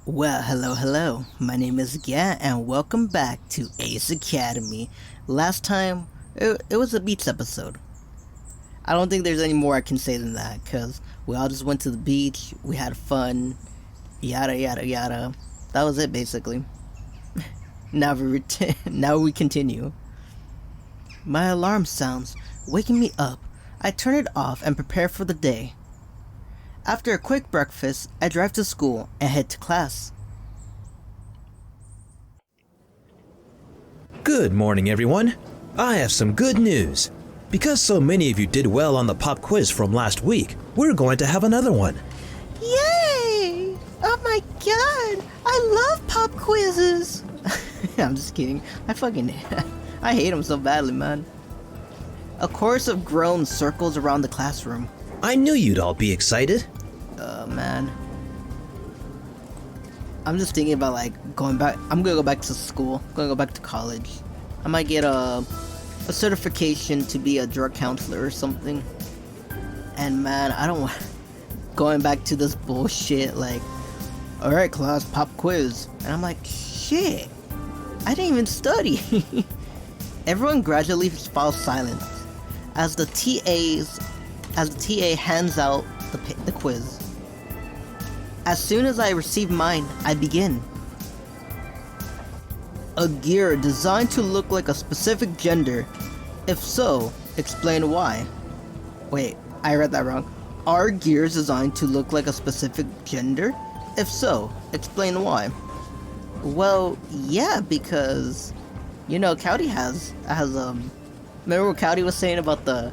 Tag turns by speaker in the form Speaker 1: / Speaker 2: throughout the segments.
Speaker 1: Well, hello. My name is Gia, and welcome back to Ace Academy. Last time, it was a beach episode. I don't think there's any more I can say than that, because we all just went to the beach, we had fun, yada yada yada. That was it, basically. Now we continue. My alarm sounds, waking me up. I turn it off and prepare for the day. After a quick breakfast, I drive to school and head to class.
Speaker 2: Good morning, everyone. I have some good news. Because so many of you did well on the pop quiz from last week, we're going to have another one.
Speaker 1: Yay! Oh my god! I love pop quizzes! I'm just kidding. I hate them so badly, man. A chorus of groans circles around the classroom.
Speaker 2: I knew you'd all be excited.
Speaker 1: Man. I'm just thinking about going back. I'm gonna go back to school. I'm gonna go back to college. I might get a certification to be a drug counselor or something. And man, I don't want going back to this bullshit alright class, pop quiz. And I'm like, shit, I didn't even study. Everyone gradually falls silent as the TA hands out the quiz. As soon as I receive mine, I begin. A gear designed to look like a specific gender. If so, explain why. Wait, I read that wrong. Are gears designed to look like a specific gender? If so, explain why. Well, yeah, because Cowdy has remember what Cowdy was saying about the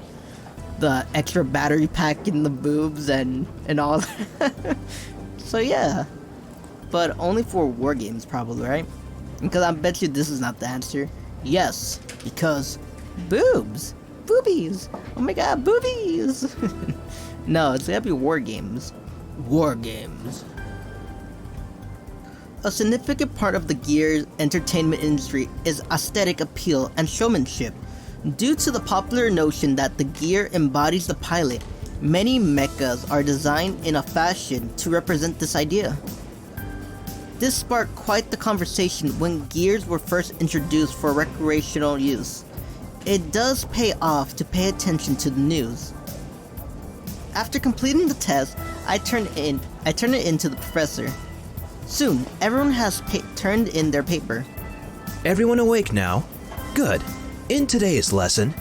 Speaker 1: extra battery pack in the boobs and all that? So yeah, but only for war games probably, right? Because I bet you this is not the answer. Yes, because boobies. Oh my god, boobies. No, it's gotta be war games. A significant part of the gear entertainment industry is aesthetic appeal and showmanship. Due to the popular notion that the gear embodies the pilot, many mechas are designed in a fashion to represent this idea. This sparked quite the conversation when gears were first introduced for recreational use. It does pay off to pay attention to the news. After completing the test, I turn it in to the professor. Soon, everyone has turned in their paper.
Speaker 2: Everyone awake now? Good. In today's lesson,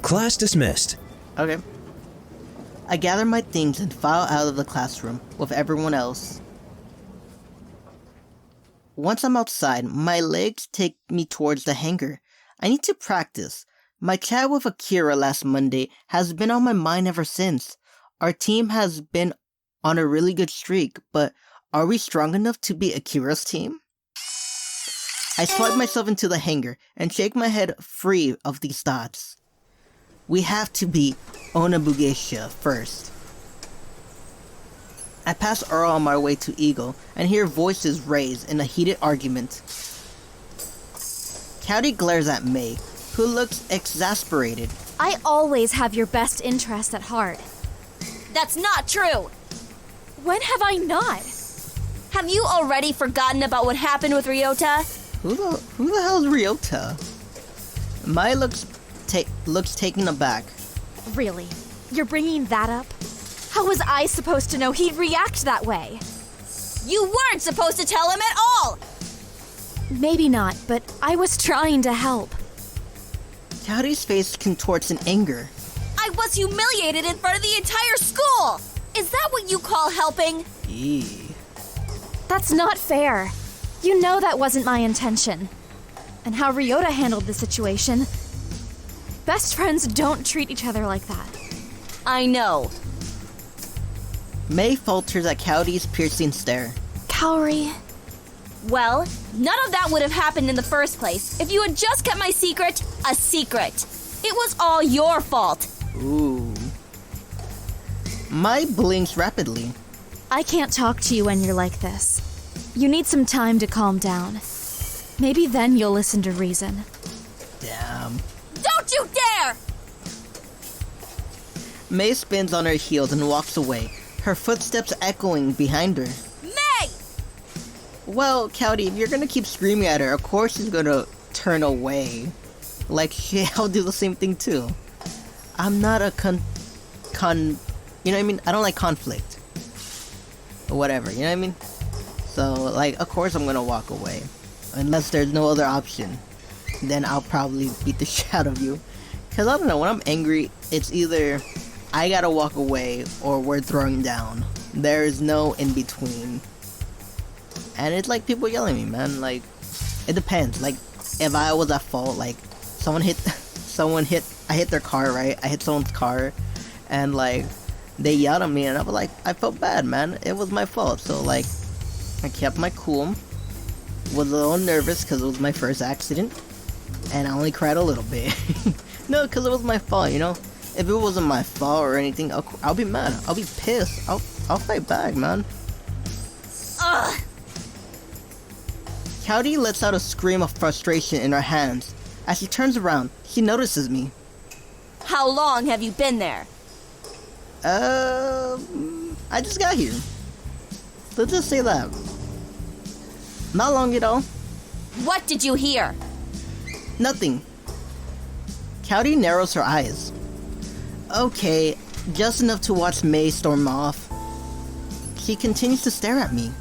Speaker 2: class dismissed.
Speaker 1: Okay. I gather my things and file out of the classroom with everyone else. Once I'm outside, my legs take me towards the hangar. I need to practice. My chat with Akira last Monday has been on my mind ever since. Our team has been on a really good streak, but are we strong enough to beat Akira's team? I slide myself into the hangar and shake my head free of these thoughts. We have to beat Onabugesha first. I pass Earl on my way to Eagle and hear voices raised in a heated argument. Cowdy glares at May, who looks exasperated.
Speaker 3: I always have your best interest at heart.
Speaker 4: That's not true!
Speaker 3: When have I not?
Speaker 4: Have you already forgotten about what happened with Ryota?
Speaker 1: Who the hell is Ryota? Mai looks taken aback.
Speaker 3: Really? You're bringing that up? How was I supposed to know he'd react that way?
Speaker 4: You weren't supposed to tell him at all!
Speaker 3: Maybe not, but I was trying to help.
Speaker 1: Cowdy's face contorts in anger.
Speaker 4: I was humiliated in front of the entire school! Is that what you call helping?
Speaker 1: Eee.
Speaker 3: That's not fair. You know that wasn't my intention. And how Ryota handled the situation. Best friends don't treat each other like that.
Speaker 4: I know.
Speaker 1: May falters at Cowdy's piercing stare.
Speaker 3: Kaori.
Speaker 4: Well, none of that would have happened in the first place if you had just kept my secret a secret. It was all your fault.
Speaker 1: Ooh. Mai blinks rapidly.
Speaker 3: I can't talk to you when you're like this. You need some time to calm down. Maybe then you'll listen to reason.
Speaker 1: Damn.
Speaker 4: Don't you dare!
Speaker 1: May spins on her heels and walks away, her footsteps echoing behind her.
Speaker 4: May!
Speaker 1: Well, Cowdy, if you're gonna keep screaming at her, of course she's gonna turn away. Like, shit, I'll do the same thing too. I'm not a you know what I mean? I don't like conflict. Or whatever, you know what I mean? So, like, of course I'm gonna walk away. Unless there's no other option. Then I'll probably beat the shit out of you. Cause I don't know, when I'm angry, it's either I gotta walk away or we're throwing down. There is no in between. And it's like people yelling at me, man. Like, it depends. Like, if I was at fault, like, I hit their car, right? I hit someone's car, and like, they yelled at me, and I was like, I felt bad, man. It was my fault. So like, I kept my cool. Was a little nervous because it was my first accident, and I only cried a little bit. No, because it was my fault, you know? If it wasn't my fault or anything, I'll be mad. I'll be pissed. I'll fight back, man.
Speaker 4: Ugh!
Speaker 1: Cowdy lets out a scream of frustration in her hands. As she turns around, she notices me.
Speaker 4: How long have you been there?
Speaker 1: I just got here. Let's just say that. Not long at all.
Speaker 4: What did you hear?
Speaker 1: Nothing. Cowdy narrows her eyes. Okay, just enough to watch May storm off. She continues to stare at me.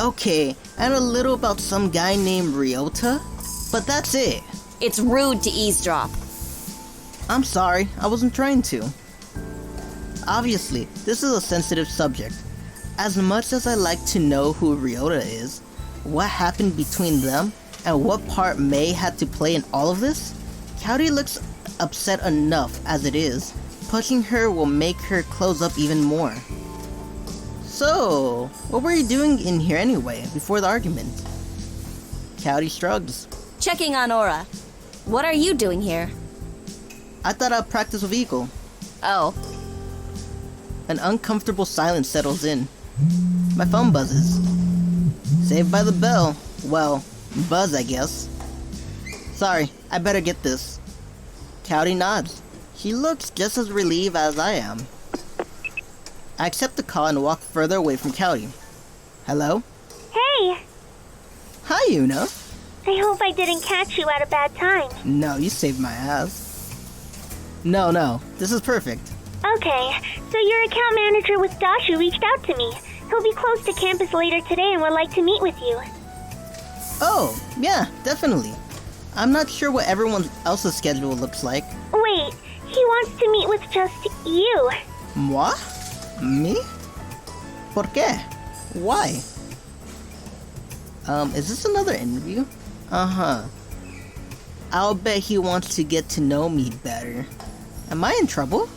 Speaker 1: Okay, and a little about some guy named Ryota, but that's it.
Speaker 4: It's rude to eavesdrop.
Speaker 1: I'm sorry, I wasn't trying to. Obviously, this is a sensitive subject. As much as I like to know who Ryota is, what happened between them, and what part May had to play in all of this, Cowdy looks upset enough as it is. Pushing her will make her close up even more. So, what were you doing in here anyway, before the argument? Cowdy shrugs.
Speaker 4: Checking on Aura. What are you doing here?
Speaker 1: I thought I'd practice with Eagle.
Speaker 4: Oh.
Speaker 1: An uncomfortable silence settles in. My phone buzzes. Saved by the bell. Well, buzz, I guess. Sorry, I better get this. Cowdy nods. She looks just as relieved as I am. I accept the call and walk further away from Cowdy. Hello?
Speaker 5: Hey!
Speaker 1: Hi, Una.
Speaker 5: I hope I didn't catch you at a bad time.
Speaker 1: No, you saved my ass. No, this is perfect.
Speaker 5: Okay, so your account manager with Dashu reached out to me. He'll be close to campus later today and would like to meet with you.
Speaker 1: Oh, yeah, definitely. I'm not sure what everyone else's schedule looks like.
Speaker 5: Wait, he wants to meet with just you.
Speaker 1: Moi? Me? ¿Por qué? Why? Is this another interview? Uh-huh. I'll bet he wants to get to know me better. Am I in trouble?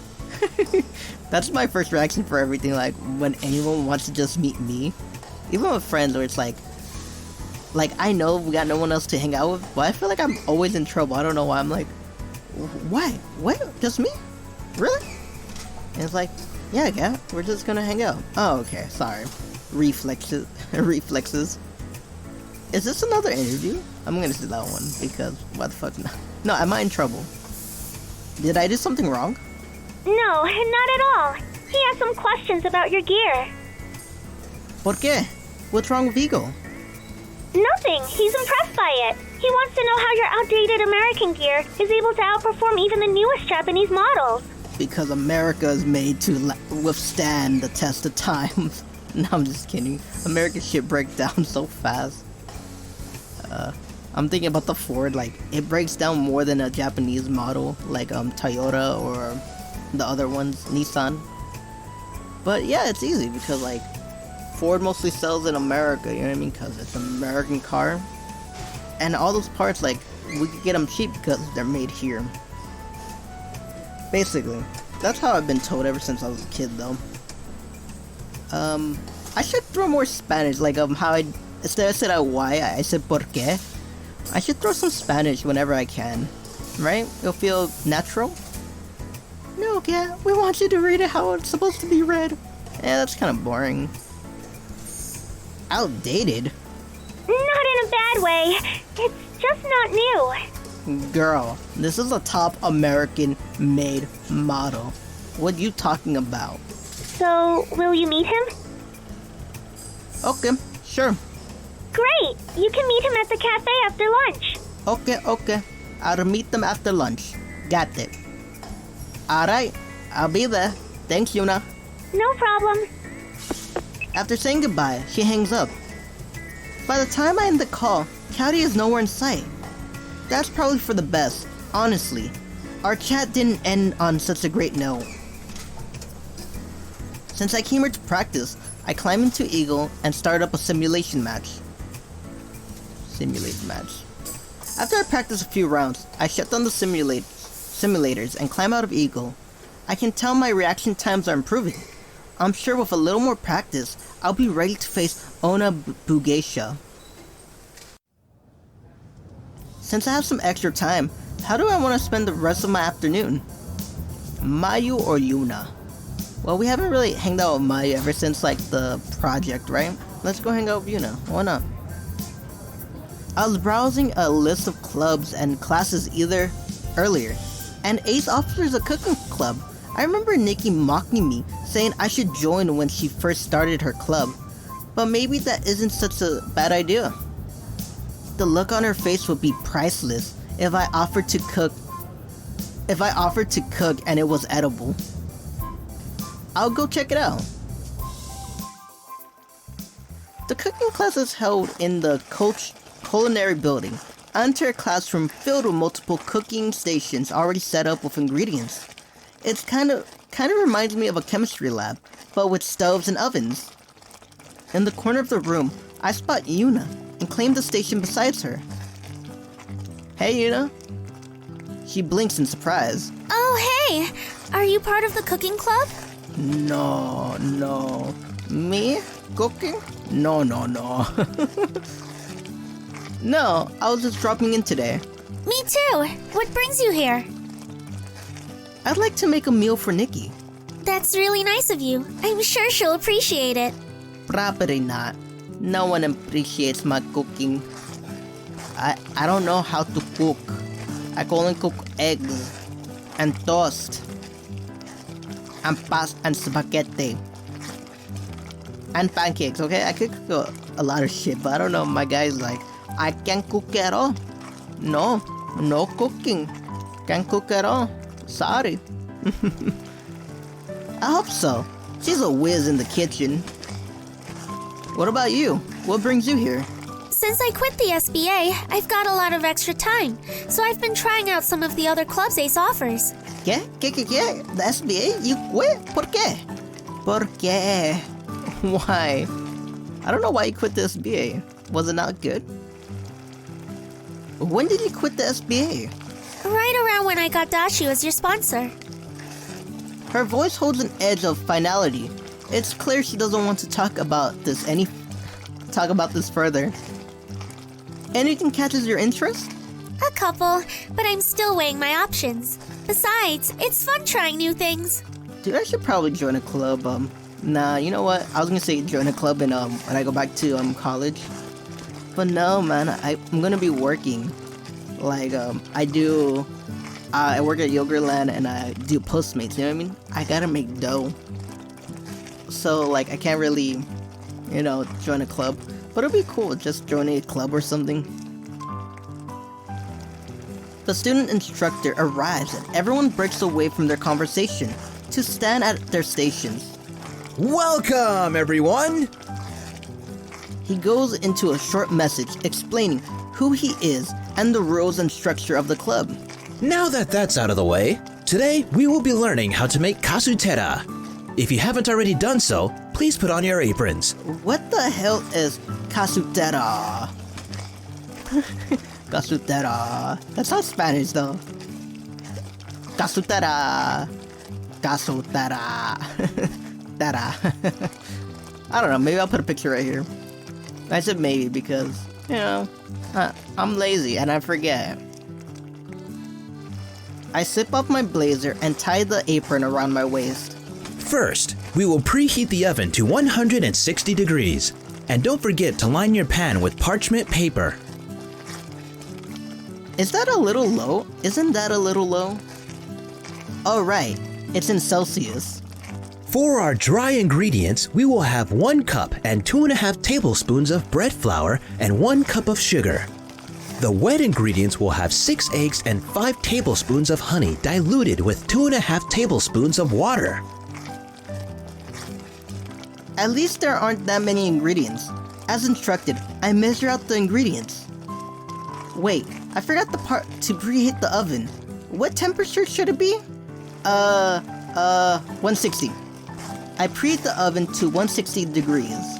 Speaker 1: That's my first reaction for everything, like, when anyone wants to just meet me. Even with friends where it's like, I know we got no one else to hang out with, but I feel like I'm always in trouble. I don't know why. I'm like, why? What? Just me? Really? And it's like, yeah, we're just gonna hang out. Oh, okay, sorry. Reflexes. Is this another interview? I'm gonna do that one, because what the fuck? No, am I in trouble? Did I do something wrong?
Speaker 5: No, not at all. He has some questions about your gear.
Speaker 1: ¿Por qué? What's wrong with Eagle?
Speaker 5: Nothing. He's impressed by it. He wants to know how your outdated American gear is able to outperform even the newest Japanese models.
Speaker 1: Because America is made to withstand the test of time. No, I'm just kidding. American shit breaks down so fast. I'm thinking about the Ford, like, it breaks down more than a Japanese model, like Toyota or the other ones, Nissan. But yeah, it's easy because, like, Ford mostly sells in America, you know what I mean? Because it's an American car. And all those parts, like, we could get them cheap because they're made here. Basically, that's how I've been told ever since I was a kid, though. I should throw more Spanish, like, how I, instead of said why, I said por qué. I should throw some Spanish whenever I can, right? It'll feel natural. No, yeah, we want you to read it how it's supposed to be read. Yeah, that's kind of boring. Outdated?
Speaker 5: Not in a bad way. It's just not new.
Speaker 1: Girl, this is a top American-made model. What are you talking about?
Speaker 5: So, will you meet him?
Speaker 1: Okay, sure.
Speaker 5: Great! You can meet him at the cafe after lunch.
Speaker 1: Okay. I'll meet them after lunch. Got it. Alright, I'll be there. Thanks, Yuna.
Speaker 5: No problem.
Speaker 1: After saying goodbye, she hangs up. By the time I end the call, Cowdy is nowhere in sight. That's probably for the best, honestly. Our chat didn't end on such a great note. Since I came here to practice, I climb into Eagle and start up a simulation match. After I practice a few rounds, I shut down the simulators and climb out of Eagle. I can tell my reaction times are improving. I'm sure with a little more practice, I'll be ready to face Ona Bugeisha. Since I have some extra time, how do I want to spend the rest of my afternoon? Mayu or Yuna? Well, we haven't really hanged out with Mayu ever since like the project, right? Let's go hang out with Yuna. Why not? I was browsing a list of clubs and classes earlier, and Ace offers a cooking club. I remember Nikki mocking me, saying I should join when she first started her club, but maybe that isn't such a bad idea. The look on her face would be priceless if I offered to cook and it was edible. I'll go check it out. The cooking class is held in the culinary building. I enter a classroom filled with multiple cooking stations already set up with ingredients. It's kind of reminds me of a chemistry lab, but with stoves and ovens. In the corner of the room, I spot Yuna and claim the station beside her. Hey Yuna. She blinks in surprise.
Speaker 4: Oh, hey! Are you part of the cooking club?
Speaker 1: No. Me? Cooking? No. No, I was just dropping in today.
Speaker 4: Me too. What brings you here?
Speaker 1: I'd like to make a meal for Nikki.
Speaker 4: That's really nice of you. I'm sure she'll appreciate it.
Speaker 1: Probably not. No one appreciates my cooking. I don't know how to cook. I can only cook eggs and toast and pasta and spaghetti and pancakes, okay? I could cook a lot of shit, but I don't know. My guy's like, I can't cook at all. No cooking. Can't cook at all. Sorry. I hope so. She's a whiz in the kitchen. What about you? What brings you here?
Speaker 4: Since I quit the SBA, I've got a lot of extra time, so I've been trying out some of the other clubs Ace offers.
Speaker 1: ¿Qué? The SBA? You quit? ¿Por qué? ¿Por qué? Why? I don't know why you quit the SBA. Was it not good? When did you quit the SBA?
Speaker 4: Right around when I got Dashu as your sponsor.
Speaker 1: Her voice holds an edge of finality. It's clear she doesn't want to talk about this further. Anything catches your interest?
Speaker 4: A couple, but I'm still weighing my options. Besides, it's fun trying new things.
Speaker 1: Dude, I should probably join a club. Nah, you know what? I was gonna say join a club when I go back to college. But no, man, I'm gonna be working. Like, I work at Yogurtland and I do Postmates, you know what I mean? I gotta make dough. So, like, I can't really, join a club. But it'll be cool just joining a club or something. The student instructor arrives and everyone breaks away from their conversation to stand at their stations.
Speaker 2: Welcome, everyone!
Speaker 1: He goes into a short message explaining who he is and the rules and structure of the club.
Speaker 2: Now that that's out of the way, today we will be learning how to make kasutera. If you haven't already done so, please put on your aprons.
Speaker 1: What the hell is kasutera? Kasutera. That sounds Spanish though. Kasutera. Tara. I don't know, maybe I'll put a picture right here. I said maybe because, I'm lazy and I forget. I zip off my blazer and tie the apron around my waist.
Speaker 2: First, we will preheat the oven to 160 degrees. And don't forget to line your pan with parchment paper.
Speaker 1: Is that a little low? Isn't that a little low? Oh right, it's in Celsius.
Speaker 2: For our dry ingredients, we will have 1 cup and 2.5 tablespoons of bread flour and 1 cup of sugar. The wet ingredients will have 6 eggs and 5 tablespoons of honey diluted with 2.5 tablespoons of water.
Speaker 1: At least there aren't that many ingredients. As instructed, I measure out the ingredients. Wait, I forgot the part to preheat the oven. What temperature should it be? 160. I preheat the oven to 160 degrees.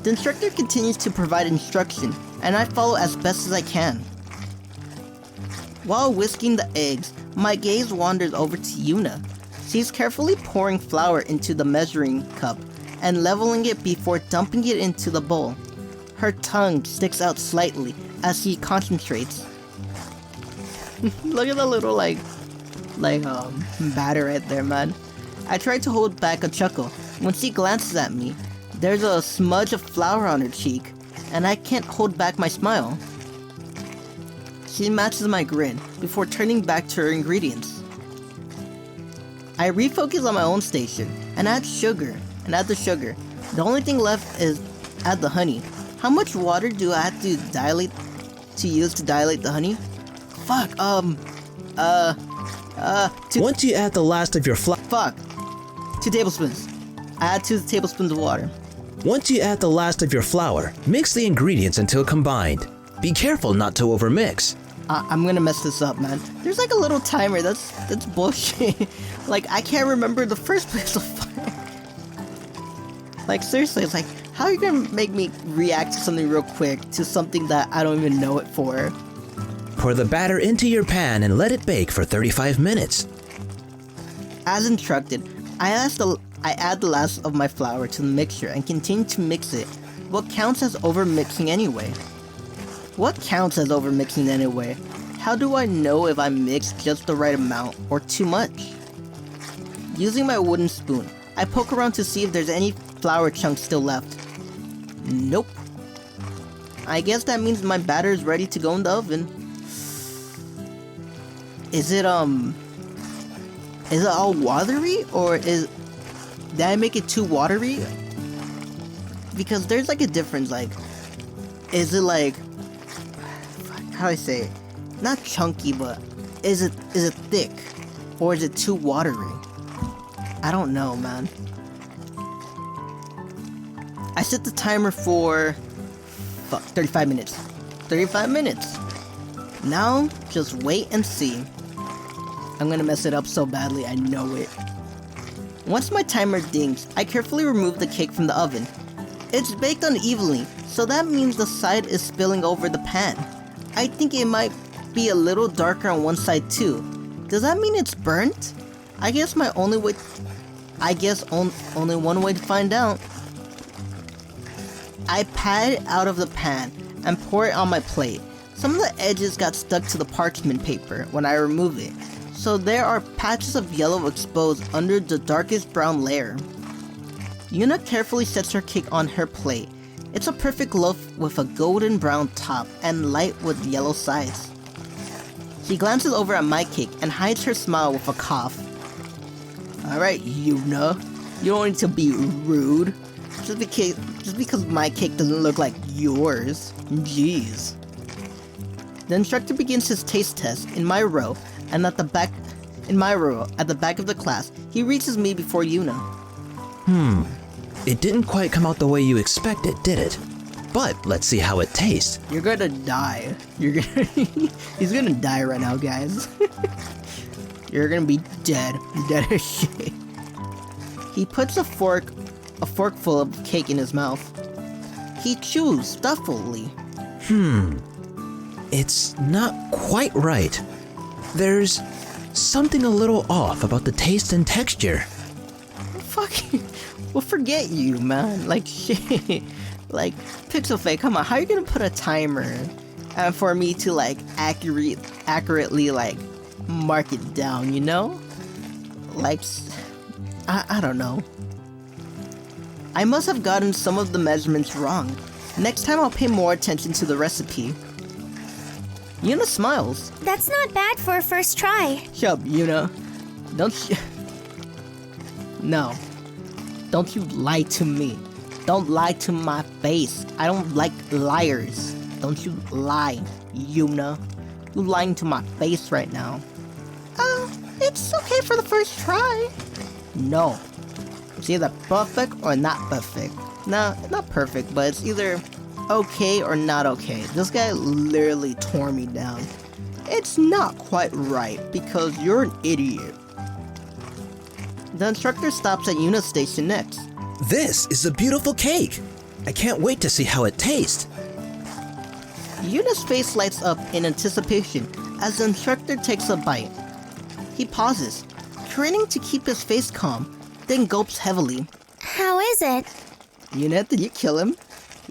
Speaker 1: The instructor continues to provide instruction, and I follow as best as I can. While whisking the eggs, my gaze wanders over to Yuna. She's carefully pouring flour into the measuring cup and leveling it before dumping it into the bowl. Her tongue sticks out slightly as she concentrates. Look at the little batter right there, man. I try to hold back a chuckle. When she glances at me, there's a smudge of flour on her cheek, and I can't hold back my smile. She matches my grin before turning back to her ingredients. I refocus on my own station and add the sugar. The only thing left is add the honey. How much water do I have to use to dilate the honey? Fuck,
Speaker 2: Once you add the last of your
Speaker 1: Fuck. 2 tablespoons. I add 2 tablespoons of water.
Speaker 2: Once you add the last of your flour, mix the ingredients until combined. Be careful not to overmix.
Speaker 1: I'm gonna mess this up, man. There's like a little timer. That's bullshit. Like, I can't remember the first place of fire. Like, seriously, it's like, how are you gonna make me react to something real quick to something that I don't even know it for?
Speaker 2: Pour the batter into your pan and let it bake for 35 minutes.
Speaker 1: As instructed, I add the last of my flour to the mixture and continue to mix it. What counts as overmixing anyway? How do I know if I mixed just the right amount or too much? Using my wooden spoon, I poke around to see if there's any flour chunks still left. Nope. I guess that means my batter is ready to go in the oven. Is it all watery, or did I make it too watery? Because there's like a difference, like, is it like, how do I say it? Not chunky, but is it thick, or is it too watery? I don't know, man. I set the timer for 35 minutes. 35 minutes. Now, just wait and see. I'm gonna mess it up so badly, I know it. Once my timer dings, I carefully remove the cake from the oven. It's baked unevenly, so that means the side is spilling over the pan. I think it might be a little darker on one side too. Does that mean it's burnt? I guess only one way to find out. I pat it out of the pan and pour it on my plate. Some of the edges got stuck to the parchment paper when I remove it, so there are patches of yellow exposed under the darkest brown layer. Yuna carefully sets her cake on her plate. It's a perfect loaf with a golden brown top and light with yellow sides. She glances over at my cake and hides her smile with a cough. Alright, Yuna, you don't need to be rude. Just because my cake doesn't look like yours. Jeez. The instructor begins his taste test in my row, and at the back of the class, he reaches me before Yuna.
Speaker 2: It didn't quite come out the way you expected, did it? But let's see how it tastes.
Speaker 1: You're gonna die. He's gonna die right now, guys. You're gonna be dead as shit. He puts a forkful of cake in his mouth. He chews thoughtfully.
Speaker 2: It's not quite right. There's something a little off about the taste and texture.
Speaker 1: Fuck you. Well, forget you, man. Like, shit. Like, PixelFade, come on. How are you gonna put a timer for me to, like, accurately, like, mark it down, you know? Like, I don't know. I must have gotten some of the measurements wrong. Next time I'll pay more attention to the recipe. Yuna smiles.
Speaker 5: That's not bad for a first try.
Speaker 1: Shut up, Yuna. Don't No. Don't you lie to me. Don't lie to my face. I don't like liars. Don't you lie, Yuna. You lying to my face right now. It's okay for the first try. No. It's either perfect or not perfect. No, not perfect, but it's either okay or not okay. This guy literally tore me down. It's not quite right because you're an idiot. The instructor stops at Yuna's station next.
Speaker 2: This is a beautiful cake. I can't wait to see how it tastes.
Speaker 1: Yuna's face lights up in anticipation as the instructor takes a bite. He pauses, training to keep his face calm, then gulps heavily.
Speaker 5: How is it?
Speaker 1: Yuna, did you kill him?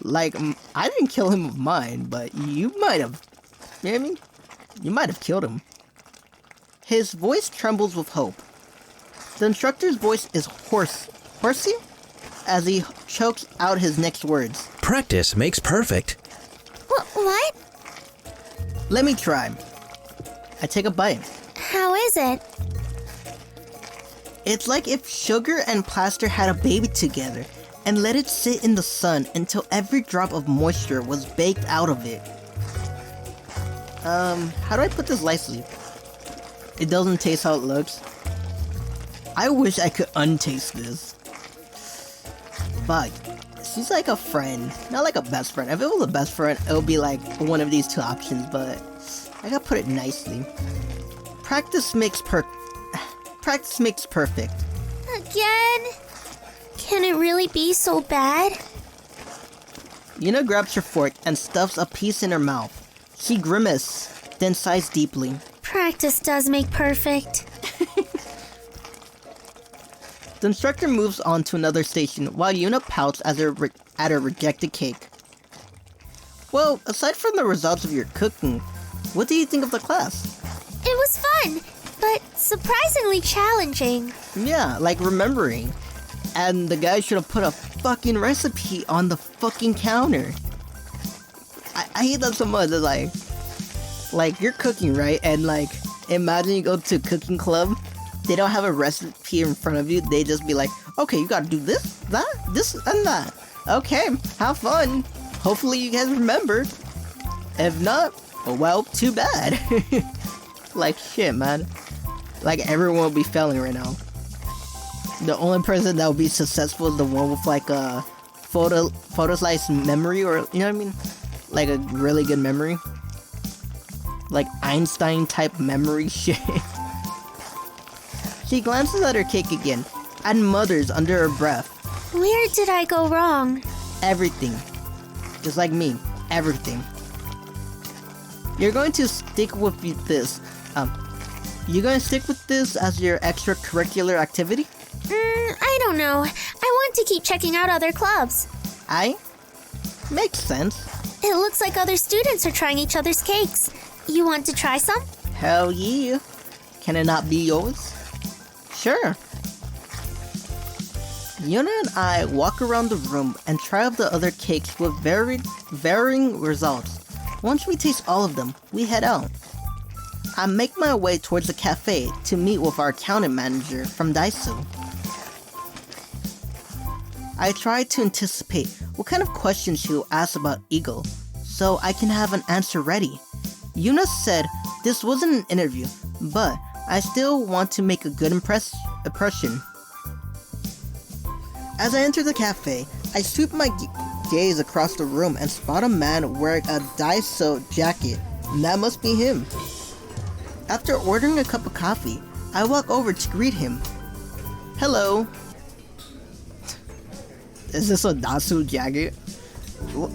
Speaker 1: Like, I didn't kill him with mine, but you might have. You know what I mean? You might have killed him. His voice trembles with hope. The instructor's voice is horsey, as he chokes out his next words.
Speaker 2: Practice makes perfect.
Speaker 5: What?
Speaker 1: Let me try. I take a bite.
Speaker 5: How is it?
Speaker 1: It's like if sugar and plaster had a baby together and let it sit in the sun until every drop of moisture was baked out of it. How do I put this nicely? It doesn't taste how it looks. I wish I could untaste this. Fuck. She's like a friend, not like a best friend. If it was a best friend, it would be like one of these two options, but I gotta put it nicely. Practice makes perfect.
Speaker 5: Again? Can it really be so bad?
Speaker 1: Yuna grabs her fork and stuffs a piece in her mouth. She grimaces, then sighs deeply.
Speaker 5: Practice does make perfect.
Speaker 1: The instructor moves on to another station while Yuna pouts at her rejected cake. Well, aside from the results of your cooking, what do you think of the class?
Speaker 5: It was fun, but surprisingly challenging.
Speaker 1: Yeah, like remembering. And the guy should have put a fucking recipe on the fucking counter. I hate that so much. It's like you're cooking, right? And like, imagine you go to a cooking club. They don't have a recipe in front of you. They just be like, okay, you gotta do this, that, this, and that. Okay, have fun. Hopefully you guys remember. If not, well, too bad. Like, shit, man. Like, everyone will be failing right now. The only person that will be successful is the one with, like, a photo slice memory, or, you know what I mean? Like, a really good memory. Like, Einstein-type memory shit. She glances at her cake again, and mutters under her breath.
Speaker 5: Where did I go wrong?
Speaker 1: Everything. Just like me. Everything. You're going to stick with this. You're going to stick with this as your extracurricular activity?
Speaker 5: I don't know. I want to keep checking out other clubs.
Speaker 1: Makes sense.
Speaker 5: It looks like other students are trying each other's cakes. You want to try some?
Speaker 1: Hell yeah. Can it not be yours? Sure. Yuna and I walk around the room and try out the other cakes with varying results. Once we taste all of them, we head out. I make my way towards the cafe to meet with our accountant manager from Daiso. I try to anticipate what kind of questions she will ask about Eagle, so I can have an answer ready. Yuna said this wasn't an interview, but I still want to make a good impression. As I enter the cafe, I sweep my gaze across the room and spot a man wearing a Daiso jacket. That must be him. After ordering a cup of coffee, I walk over to greet him. Hello. Is this a Daiso jacket?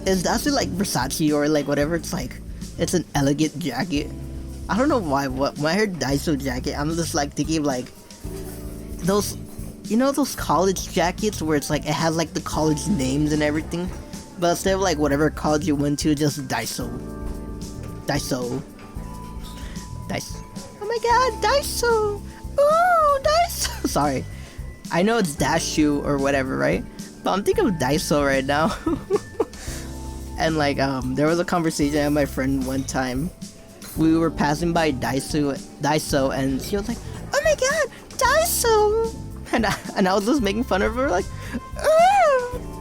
Speaker 1: Is Daiso like Versace or like whatever? It's an elegant jacket. I don't know why. When I heard Daiso jacket, I'm just like thinking of like those, you know, those college jackets where it's like it has like the college names and everything, but instead of like whatever college you went to, just Daiso. Oh my god, Daiso! Ooh, Daiso! Sorry, I know it's Dashu or whatever, right? But I'm thinking of Daiso right now. And like there was a conversation I had with my friend one time. We were passing by Daiso, and she was like, "Oh my god, Daiso!" And I was just making fun of her, like,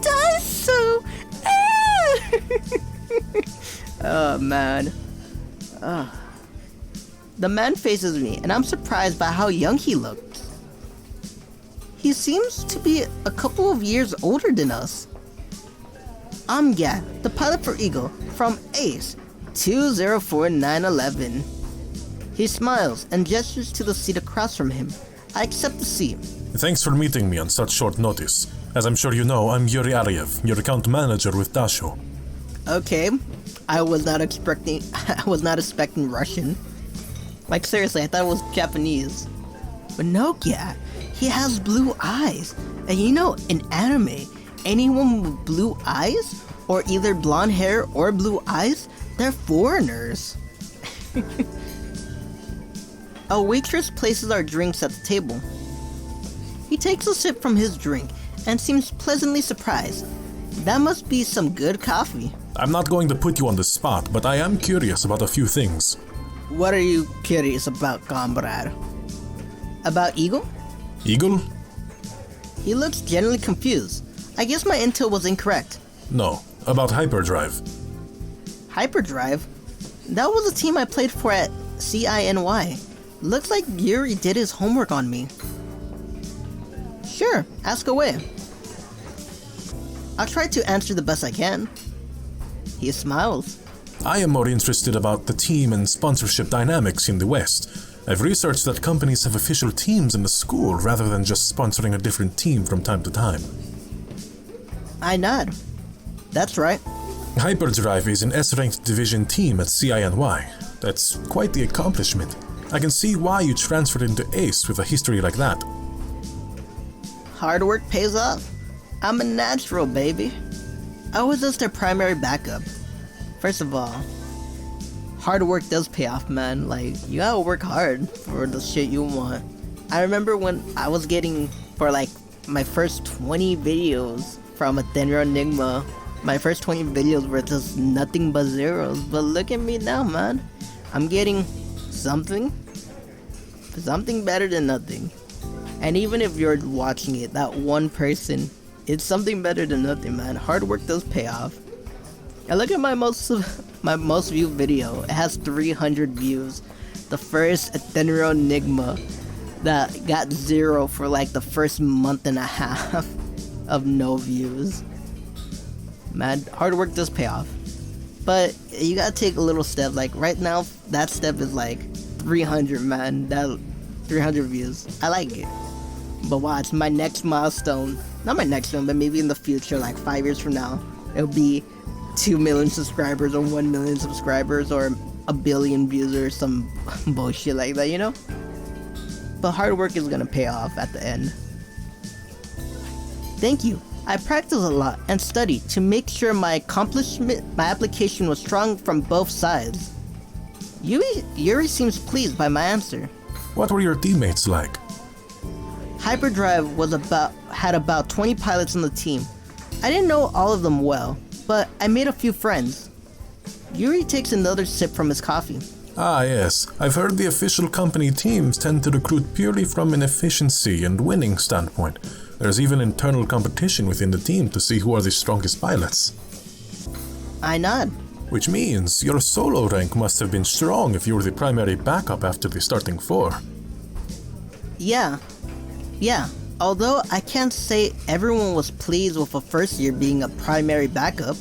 Speaker 1: Daisu! Oh, man. The man faces me, and I'm surprised by how young he looked. He seems to be a couple of years older than us. I'm Gat, the pilot for Eagle, from ACE 204911. He smiles and gestures to the seat across from him. I accept the seat.
Speaker 6: Thanks for meeting me on such short notice. As I'm sure you know, I'm Yuri Ariev, your account manager with Dasho.
Speaker 1: Okay, I was not expecting Russian. Like, seriously, I thought it was Japanese. But no, Gat, he has blue eyes. And you know, in anime, anyone with blue eyes, or either blonde hair or blue eyes, they're foreigners. A waitress places our drinks at the table. He takes a sip from his drink and seems pleasantly surprised. That must be some good coffee.
Speaker 6: I'm not going to put you on the spot, but I am curious about a few things.
Speaker 1: What are you curious about, comrade? About Eagle?
Speaker 6: Eagle?
Speaker 1: He looks genuinely confused. I guess my intel was incorrect.
Speaker 6: No, about Hyperdrive.
Speaker 1: Hyperdrive? That was a team I played for at CINY. Looks like Yuri did his homework on me. Sure, ask away. I'll try to answer the best I can. He smiles.
Speaker 6: I am more interested about the team and sponsorship dynamics in the West. I've researched that companies have official teams in the school rather than just sponsoring a different team from time to time.
Speaker 1: I nod. That's right.
Speaker 6: Hyperdrive is an S-ranked division team at CINY. That's quite the accomplishment. I can see why you transferred into ACE with a history like that.
Speaker 1: Hard work pays off. I'm a natural, baby. I was just their primary backup. First of all, hard work does pay off, man. Like, you gotta work hard for the shit you want. I remember when I was getting, for like, my first 20 videos from Athena Enigma, my first 20 videos were just nothing but zeros. But look at me now, man. I'm getting something better than nothing. And even if you're watching it, that one person, it's something better than nothing, man. Hard work does pay off. And look at my most viewed video. It has 300 views. The first Athena Enigma that got 0 for like the first month and a half of no views. Man, hard work does pay off. But you gotta take a little step. Like right now, that step is like 300, man. That 300 views. I like it. But watch, my next milestone, not my next one, but maybe in the future, like 5 years from now, it'll be 2 million subscribers or 1 million subscribers or a billion views or some bullshit like that, you know? But hard work is gonna pay off at the end. Thank you. I practiced a lot and studied to make sure my application was strong from both sides. Yuri seems pleased by my answer.
Speaker 6: What were your teammates like?
Speaker 1: Hyperdrive had about 20 pilots on the team. I didn't know all of them well, but I made a few friends. Yuri takes another sip from his coffee.
Speaker 6: Ah yes, I've heard the official company teams tend to recruit purely from an efficiency and winning standpoint. There's even internal competition within the team to see who are the strongest pilots. I nod. Which means your solo rank must have been strong if you were the primary backup after the starting 4. Yeah. Although I can't say everyone was pleased with a first year being a primary backup.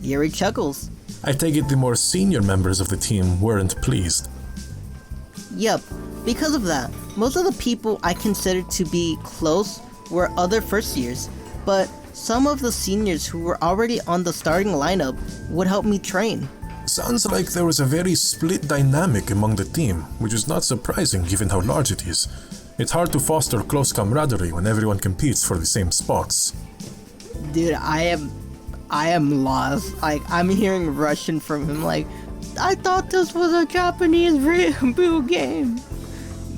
Speaker 6: Yuri chuckles. I take it the more senior members of the team weren't pleased. Yep. Because of that, most of the people I considered to be close were other first years, but some of the seniors who were already on the starting lineup would help me train. Sounds like there was a very split dynamic among the team, which is not surprising given how large it is. It's hard to foster close camaraderie when everyone competes for the same spots. Dude, I am lost. Like, I'm hearing Russian from him like, I thought this was a Japanese reboot game.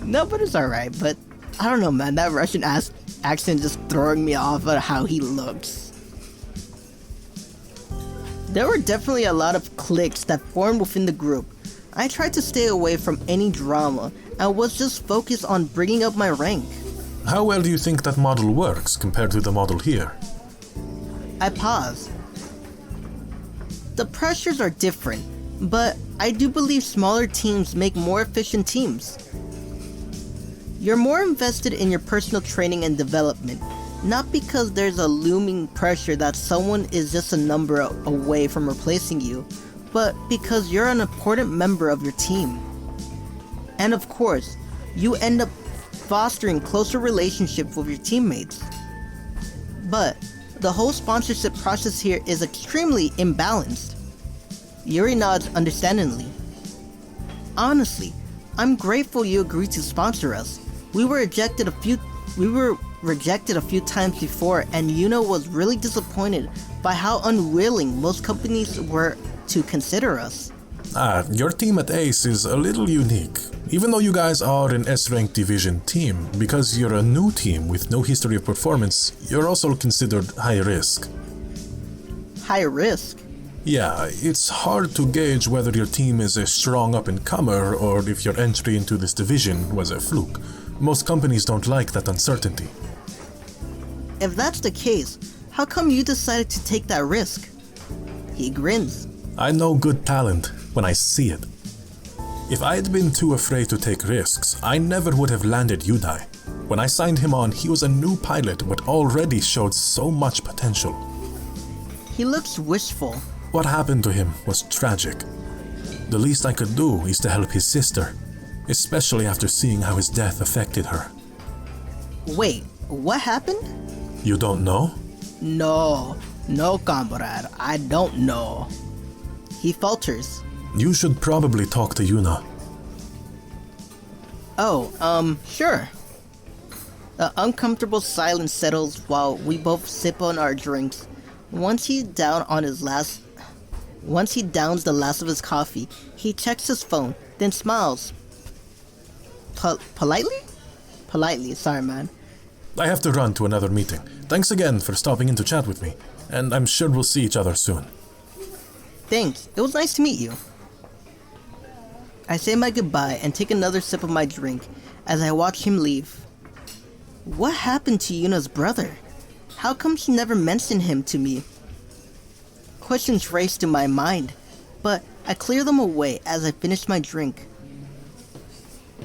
Speaker 6: No, but it's alright, but I don't know, man, that Russian accent just throwing me off at how he looks. There were definitely a lot of cliques that formed within the group. I tried to stay away from any drama and was just focused on bringing up my rank. How well do you think that model works compared to the model here?
Speaker 1: I pause. The pressures are different, but I do believe smaller teams make more efficient teams. You're more invested in your personal training and development, not because there's a looming pressure that someone is just a number away from replacing you, but because you're an important member of your team. And of course, you end up fostering closer relationships with your teammates. But the whole sponsorship process here is extremely imbalanced. Yuri nods understandingly. Honestly, I'm grateful you agreed to sponsor us. We were rejected a few times before, and Yuna was really disappointed by how unwilling most companies were to consider us.
Speaker 6: Your team at Ace is a little unique. Even though you guys are an S-ranked division team, because you're a new team with no history of performance, you're also considered high risk.
Speaker 1: High risk?
Speaker 6: Yeah, it's hard to gauge whether your team is a strong up-and-comer or if your entry into this division was a fluke. Most companies don't like that uncertainty.
Speaker 1: If that's the case, how come you decided to take that risk? He grins.
Speaker 6: I know good talent when I see it. If I had been too afraid to take risks, I never would have landed Yudai. When I signed him on, he was a new pilot but already showed so much potential.
Speaker 1: He looks wishful.
Speaker 6: What happened to him was tragic. The least I could do is to help his sister, especially after seeing how his death affected her.
Speaker 1: Wait, what happened?
Speaker 6: You don't know?
Speaker 1: No, comrade, I don't know. He falters.
Speaker 6: You should probably talk to Yuna.
Speaker 1: Oh, sure. The uncomfortable silence settles while we both sip on our drinks. Once he downs the last of his coffee, he checks his phone, then smiles. Politely? Politely, sorry man.
Speaker 6: I have to run to another meeting. Thanks again for stopping in to chat with me, and I'm sure we'll see each other soon.
Speaker 1: Thanks, it was nice to meet you. I say my goodbye and take another sip of my drink as I watch him leave. What happened to Yuna's brother? How come she never mentioned him to me? Questions race to my mind, but I clear them away as I finish my drink.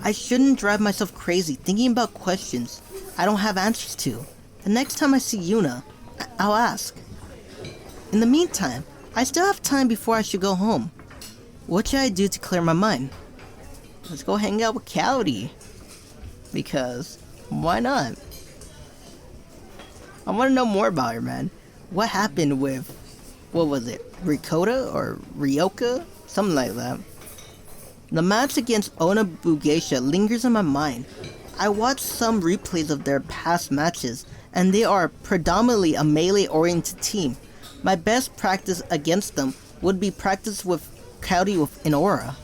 Speaker 1: I shouldn't drive myself crazy thinking about questions I don't have answers to. The next time I see Yuna, I'll ask. In the meantime, I still have time before I should go home. What should I do to clear my mind? Let's go hang out with Cowdy. Because, why not? I want to know more about her, man. What happened with, what was it, Rikota or Ryoka? Something like that. The match against Ona Bugeisha lingers in my mind. I watched some replays of their past matches, and they are predominantly a melee-oriented team. My best practice against them would be practice with Cowdy in Aura.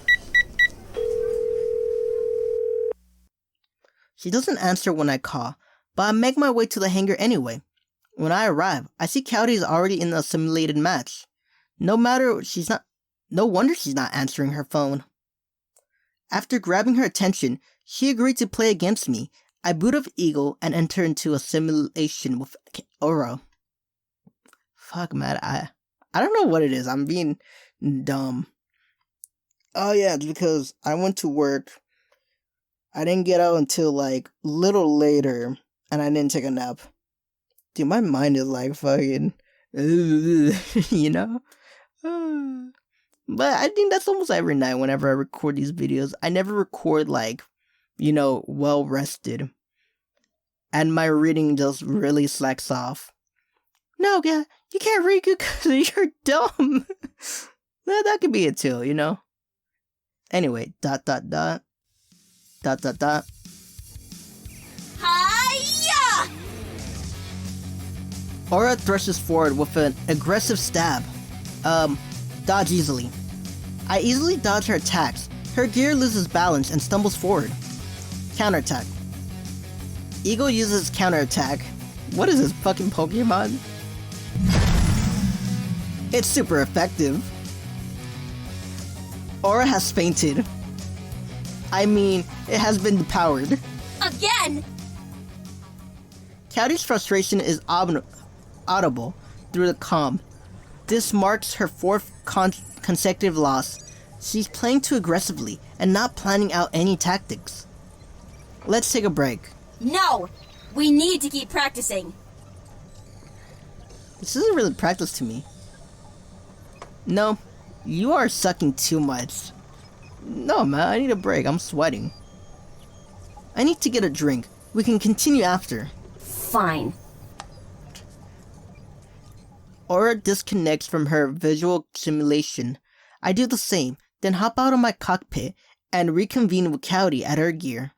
Speaker 1: She doesn't answer when I call, but I make my way to the hangar anyway. When I arrive, I see Cowdy is already in a simulated match. No wonder she's not answering her phone. After grabbing her attention, she agreed to play against me. I boot up Eagle and enter into a simulation with Aura. Fuck, man, I don't know what it is. I'm being dumb. Oh yeah, it's because I went to work. I didn't get out until like little later, and I didn't take a nap. Dude, my mind is like fucking, you know? But I think that's almost every night whenever I record these videos. I never record like, you know, well rested. And my reading just really slacks off. No, yeah, you can't read good because you're dumb. That could be it too, you know? Anyway, ... Hiya! Aura thrushes forward with an aggressive stab. Dodge easily. I easily dodge her attacks. Her gear loses balance and stumbles forward. Counterattack. Eagle uses counterattack. What is this fucking Pokemon? It's super effective. Aura has fainted. I mean, it has been depowered.
Speaker 4: Again!
Speaker 1: County's frustration is audible through the comm. This marks her fourth consecutive loss. She's playing too aggressively and not planning out any tactics. Let's take a break.
Speaker 4: No! We need to keep practicing.
Speaker 1: This isn't really practice to me. No, you are sucking too much. No, man, I need a break. I'm sweating. I need to get a drink. We can continue after.
Speaker 4: Fine.
Speaker 1: Aura disconnects from her visual simulation. I do the same, then hop out of my cockpit and reconvene with Cowdy at her gear.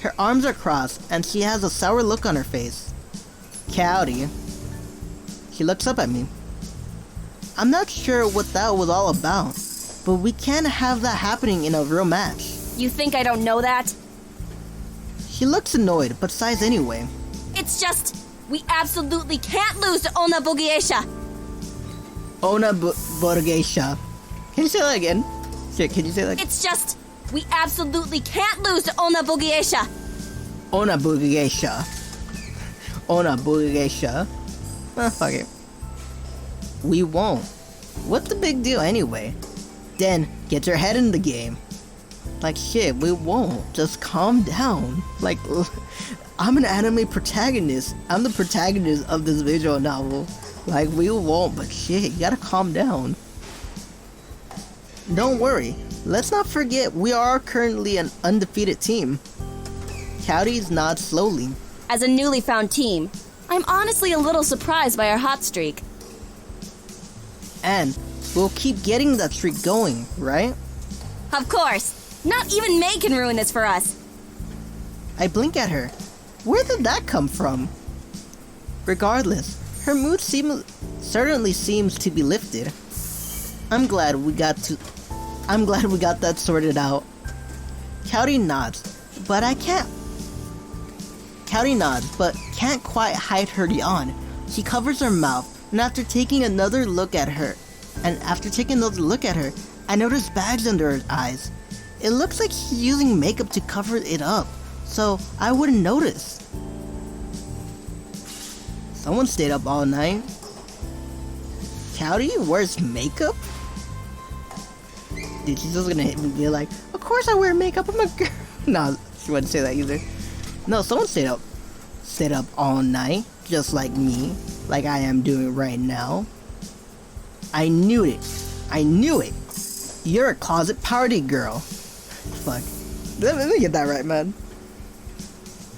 Speaker 1: Her arms are crossed and she has a sour look on her face. Cowdy. She looks up at me. I'm not sure what that was all about, but we can't have that happening in a real match.
Speaker 4: You think I don't know that?
Speaker 1: She looks annoyed, but sighs anyway.
Speaker 4: It's just, we absolutely can't lose to Ona Bugiesha.
Speaker 1: Ona Borgesha. Can you say that again? Shit, can you say that again?
Speaker 4: It's just, we absolutely can't lose to Ona Bugiesha.
Speaker 1: Ona Borgesha. Ona Borgesha. Fuck it. We won't. What's the big deal anyway? Den gets her head in the game. Like, shit, we won't. Just calm down. Like, I'm an anime protagonist. I'm the protagonist of this visual novel. Like, we won't, but shit, you gotta calm down. Don't worry. Let's not forget we are currently an undefeated team. Cowdy nods slowly.
Speaker 4: As a newly found team, I'm honestly a little surprised by our hot streak.
Speaker 1: And we'll keep getting that streak going, right?
Speaker 4: Of course. Not even May can ruin this for us.
Speaker 1: I blink at her. Where did that come from? Regardless, her mood certainly seems to be lifted. I'm glad we got that sorted out. Cowdy nods, but can't quite hide her yawn. She covers her mouth, and after taking another look at her, I notice bags under her eyes. It looks like she's using makeup to cover it up, so I wouldn't notice. Someone stayed up all night. Cowdy wears makeup? Dude, she's just gonna hit me and be like, of course I wear makeup, I'm a girl. No, she wouldn't say that either. No, someone stayed up all night, just like me, like I am doing right now. I knew it. You're a closet party girl. Fuck. Let me get that right, man.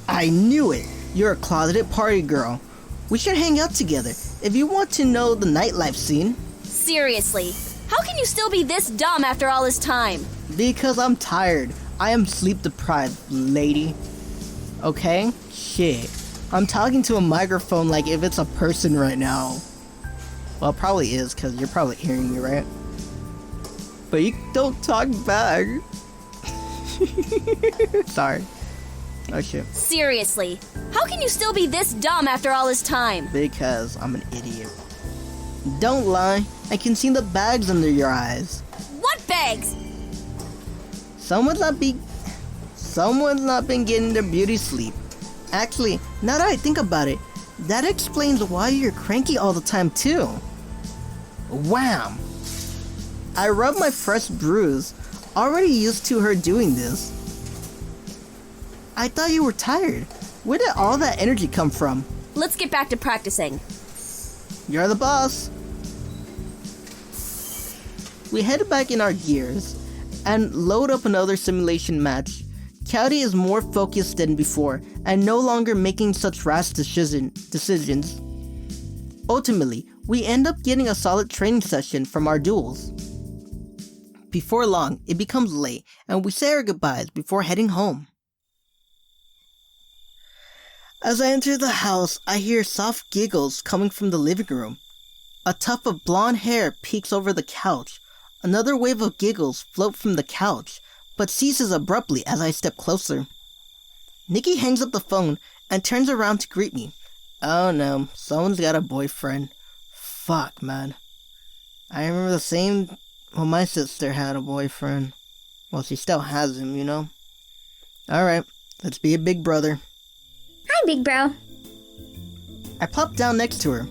Speaker 1: I knew it. You're a closeted party girl. We should hang out together if you want to know the nightlife scene.
Speaker 4: Seriously, how can you still be this dumb after all this time?
Speaker 1: Because I'm tired. I am sleep deprived, lady. Okay? Shit. I'm talking to a microphone like if it's a person right now. Well, it probably is, because you're probably hearing me, right? But you don't talk back. Sorry. Oh shit.
Speaker 4: Seriously, how can you still be this dumb after all this time?
Speaker 1: Because I'm an idiot. Don't lie. I can see the bags under your eyes.
Speaker 4: What bags?
Speaker 1: Someone's not been getting their beauty sleep. Actually, now that I think about it, that explains why you're cranky all the time too. Wham! I rub my fresh bruise, already used to her doing this. I thought you were tired. Where did all that energy come from?
Speaker 4: Let's get back to practicing.
Speaker 1: You're the boss. We head back in our gears and load up another simulation match. Cowdy is more focused than before and no longer making such rash decisions. Ultimately, we end up getting a solid training session from our duels. Before long, it becomes late and we say our goodbyes before heading home. As I enter the house, I hear soft giggles coming from the living room. A tuft of blonde hair peeks over the couch. Another wave of giggles float from the couch, but ceases abruptly as I step closer. Nikki hangs up the phone and turns around to greet me. Oh no, someone's got a boyfriend. Fuck, man. I remember the same when my sister had a boyfriend. Well, she still has him, you know? Alright, let's be a big brother.
Speaker 7: Hi, big bro.
Speaker 1: I plopped down next to her.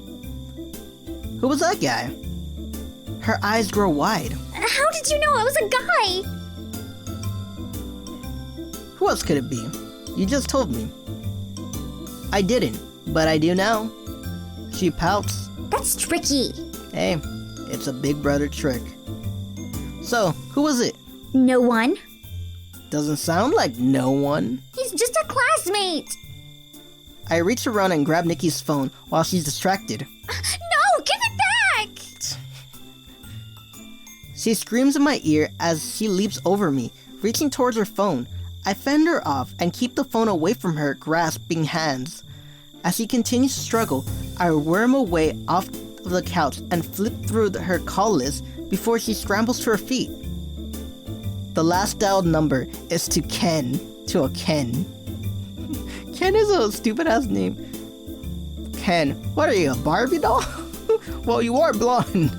Speaker 1: Who was that guy? Her eyes grow wide.
Speaker 7: How did you know it was a guy?
Speaker 1: Who else could it be? You just told me. I didn't, but I do now. She pouts.
Speaker 7: That's tricky.
Speaker 1: Hey, it's a big brother trick. So, who was it?
Speaker 7: No one.
Speaker 1: Doesn't sound like no one.
Speaker 7: He's just a classmate.
Speaker 1: I reach around and grab Nikki's phone while she's distracted.
Speaker 7: No, give it back!
Speaker 1: She screams in my ear as she leaps over me, reaching towards her phone. I fend her off and keep the phone away from her grasping hands. As she continues to struggle, I worm away off of the couch and flip through her call list before she scrambles to her feet. The last dialed number is to Ken. To a Ken. Ken is a stupid ass name. Ken, what are you, a Barbie doll? Well, you are blonde.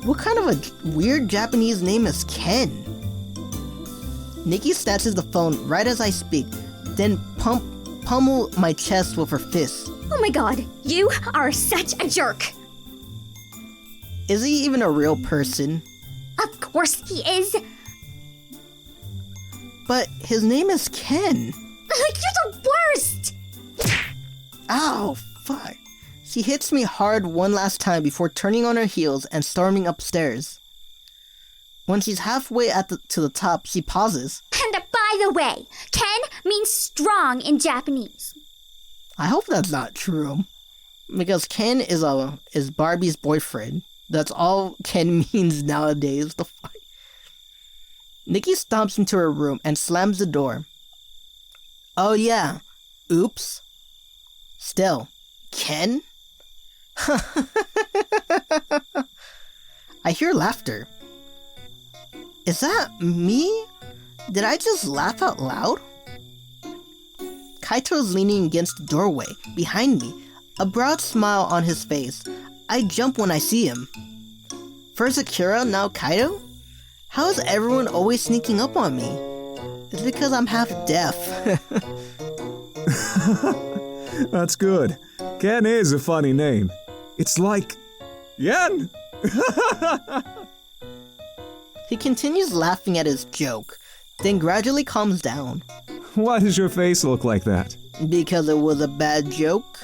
Speaker 1: What kind of a weird Japanese name is Ken? Nikki snatches the phone right as I speak, then pummel my chest with her fist.
Speaker 7: Oh my god, you are such a jerk.
Speaker 1: Is he even a real person?
Speaker 7: Of course he is.
Speaker 1: But his name is Ken.
Speaker 7: You're the worst.
Speaker 1: Ow, fuck. She hits me hard one last time before turning on her heels and storming upstairs. When she's halfway to the top, she pauses.
Speaker 7: And by the way, Ken means strong in Japanese.
Speaker 1: I hope that's not true. Because Ken is Barbie's boyfriend. That's all Ken means nowadays. The fuck? Nikki stomps into her room and slams the door. Oh yeah. Oops. Still, Ken? I hear laughter. Is that me? Did I just laugh out loud? Kaito's leaning against the doorway behind me, a broad smile on his face. I jump when I see him. First Akira, now Kaito? How is everyone always sneaking up on me? It's because I'm half deaf.
Speaker 8: That's good. Ken is a funny name. It's like... Yen!
Speaker 1: He continues laughing at his joke, then gradually calms down.
Speaker 8: Why does your face look like that?
Speaker 1: Because it was a bad joke?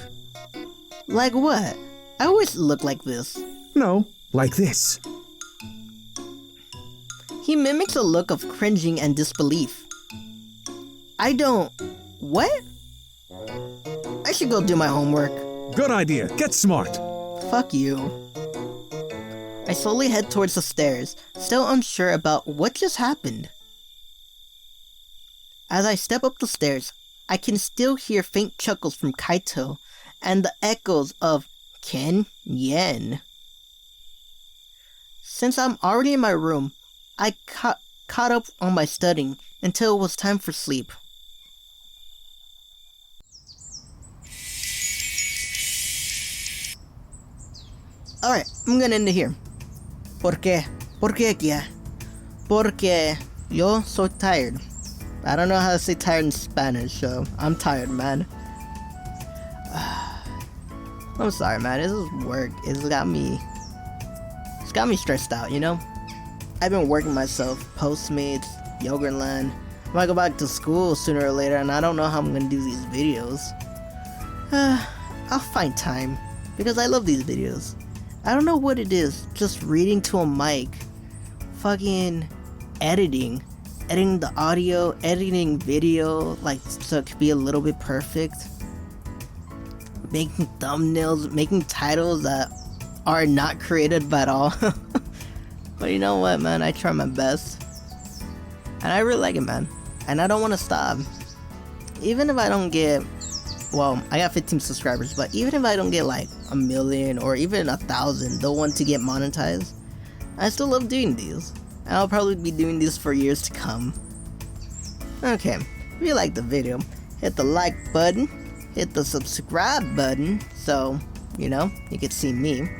Speaker 1: Like what? I always look like this.
Speaker 8: No, like this.
Speaker 1: He mimics a look of cringing and disbelief. I don't... What? I should go do my homework.
Speaker 8: Good idea. Get smart.
Speaker 1: Fuck you. I slowly head towards the stairs, still unsure about what just happened. As I step up the stairs, I can still hear faint chuckles from Kaito and the echoes of Ken Yen. Since I'm already in my room, I caught up on my studying until it was time for sleep. Alright, I'm gonna end it here. ¿Por qué? ¿Por qué, Kia? Porque yo soy tired. I don't know how to say tired in Spanish, so I'm tired, man. I'm sorry, man. This is work. It's got me stressed out, you know? I've been working myself, Postmates, Yogurtland. I might go back to school sooner or later, and I don't know how I'm gonna do these videos. I'll find time, because I love these videos. I don't know what it is, just reading to a mic, fucking editing the audio, editing video, like, so it could be a little bit perfect. Making thumbnails, making titles that are not created by at all. But you know what, man, I try my best. And I really like it, man. And I don't want to stop. Even if I don't get, well, I got 15 subscribers, but even if I don't get like 1 million or even 1,000, the one to get monetized, I still love doing these. And I'll probably be doing these for years to come. Okay, if you like the video, hit the like button, hit the subscribe button, so, you know, you can see me.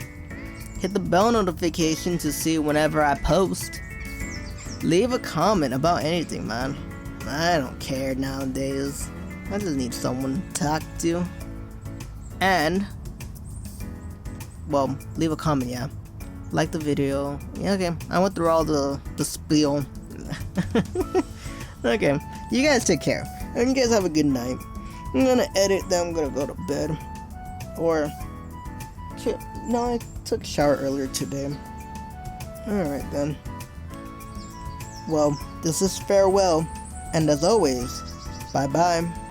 Speaker 1: Hit the bell notification to see whenever I post. Leave a comment about anything, man. I don't care nowadays. I just need someone to talk to. And, well, leave a comment, yeah. Like the video. Yeah, okay, I went through all the spiel. Okay, you guys take care. And you guys have a good night. I'm gonna edit, then I'm gonna go to bed. Or, no, I took a shower earlier today. Alright then. Well, this is farewell. And as always, bye bye.